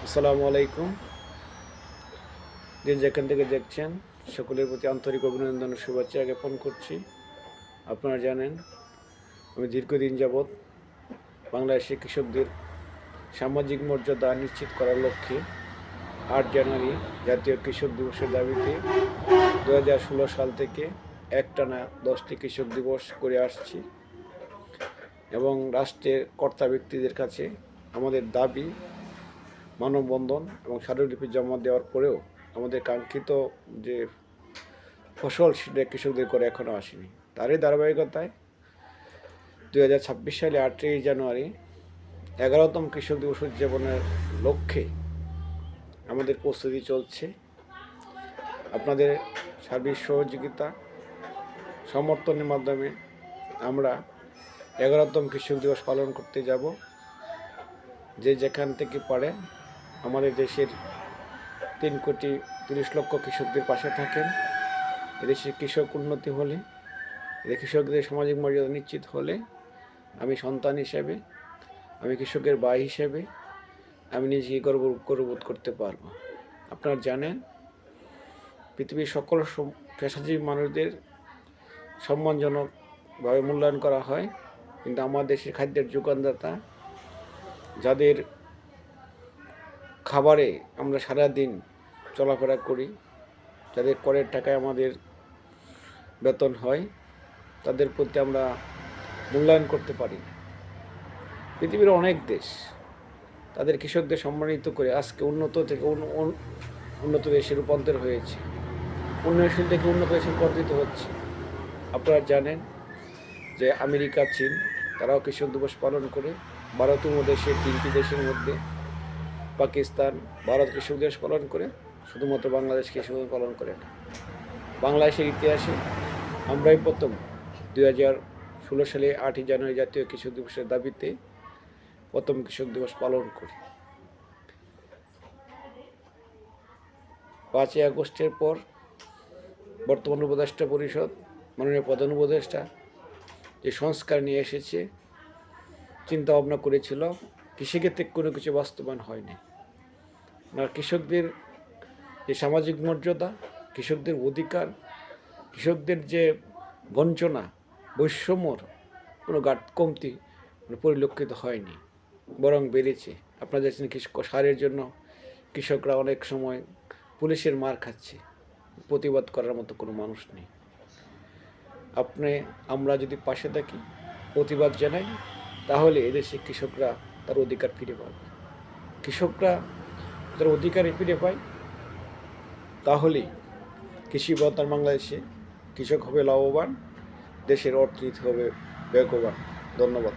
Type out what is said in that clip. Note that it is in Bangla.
আসসালামু আলাইকুম। যে যেখান থেকে দেখছেন সকলের প্রতি আন্তরিক অভিনন্দন ও শুভেচ্ছা জ্ঞাপন করছি। আপনারা জানেন আমি দীর্ঘদিন যাবৎ বাংলাদেশের কৃষকদের সামাজিক মর্যাদা নিশ্চিত করার লক্ষ্যে 8 জানুয়ারি জাতীয় কৃষক দিবসের দাবিতে 2016 সাল থেকে একটানা 10টি কৃষক দিবস করে আসছি এবং রাষ্ট্রের কর্তা ব্যক্তিদের কাছে আমাদের দাবি মানববন্ধন এবং স্মারকলিপি জমা দেওয়ার পরেও আমাদের কাঙ্ক্ষিত যে ফসল সেটা কৃষকদের করে এখনও আসেনি। তারই ধারাবাহিকতায় 2026 সালে 8ই জানুয়ারি 11তম কৃষক দিবস উদযাপনের লক্ষ্যে আমাদের প্রস্তুতি চলছে। আপনাদের সার্বিক সহযোগিতা সমর্থনের মাধ্যমে আমরা 11তম কৃষক দিবস পালন করতে যাব। যে যেখান থেকে পারে আমাদের দেশের 3,30,00,000 কৃষকদের পাশে থাকেন। এদেশের কৃষক উন্নতি হলে, এদের কৃষকদের সামাজিক মর্যাদা নিশ্চিত হলে আমি সন্তান হিসেবে, আমি কৃষকের ভাই হিসেবে আমি নিজেকে গর্ববোধ করতে পারবো। আপনারা জানেন পৃথিবীর সকল পেশাজীবী মানুষদের সম্মানজনকভাবে মূল্যায়ন করা হয়, কিন্তু আমার দেশের খাদ্যের যোগানদাতা যাদের খাবারে আমরা সারাদিন চলাফেরা করি, যাদের করের টাকায় আমাদের বেতন হয়, তাদের প্রতি আমরা মূল্যায়ন করতে পারি না। পৃথিবীর অনেক দেশ তাদের কৃষকদের সম্মানিত করে আজকে উন্নত থেকে উন্নত দেশে রূপান্তর হয়েছে, উন্নয়নশীল থেকে উন্নত দেশে রূপান্তরিত হচ্ছে। আপনারা জানেন যে আমেরিকা, চীন তারাও কৃষক দিবস পালন করে। ভারতীয় দেশের 3টি দেশের মধ্যে পাকিস্তান, ভারত কৃষক দিবস পালন করে, শুধুমাত্র বাংলাদেশ কৃষক দিবস পালন করে না। বাংলাদেশের ইতিহাসে আমরাই প্রথম 2016 সালে 8ই জানুয়ারি জাতীয় কৃষক দিবসের দাবিতে প্রথম কৃষক দিবস পালন করি। 5ই আগস্টের পর বর্তমান উপদেষ্টা পরিষদ, মাননীয় প্রধান উপদেষ্টা যে সংস্কার নিয়ে এসেছে, চিন্তা ভাবনা করেছিল, কৃষিক্ষেত্রে কোনো কিছু বাস্তবায়ন হয়নি। আর কৃষকদের যে সামাজিক মর্যাদা, কৃষকদের অধিকার, কৃষকদের যে বঞ্চনা, বৈষম্যর কোনো কমতি পরিলক্ষিত হয়নি, বরং বেড়েছে। আপনারা জানেন সারের জন্য কৃষকরা অনেক সময় পুলিশের মার খাচ্ছে, প্রতিবাদ করার মতো কোনো মানুষ নেই। আমরা যদি পাশে থাকি, প্রতিবাদ জানাই, তাহলে এদেশে কৃষকরা তার অধিকার ফিরে পাবে। কৃষকরা তার অধিকার ফিরে পায়, তাহলেই কৃষি প্রধান বাংলাদেশে কৃষক হবে লাভবান, দেশের অর্থনীতি হবে বেগবান। ধন্যবাদ।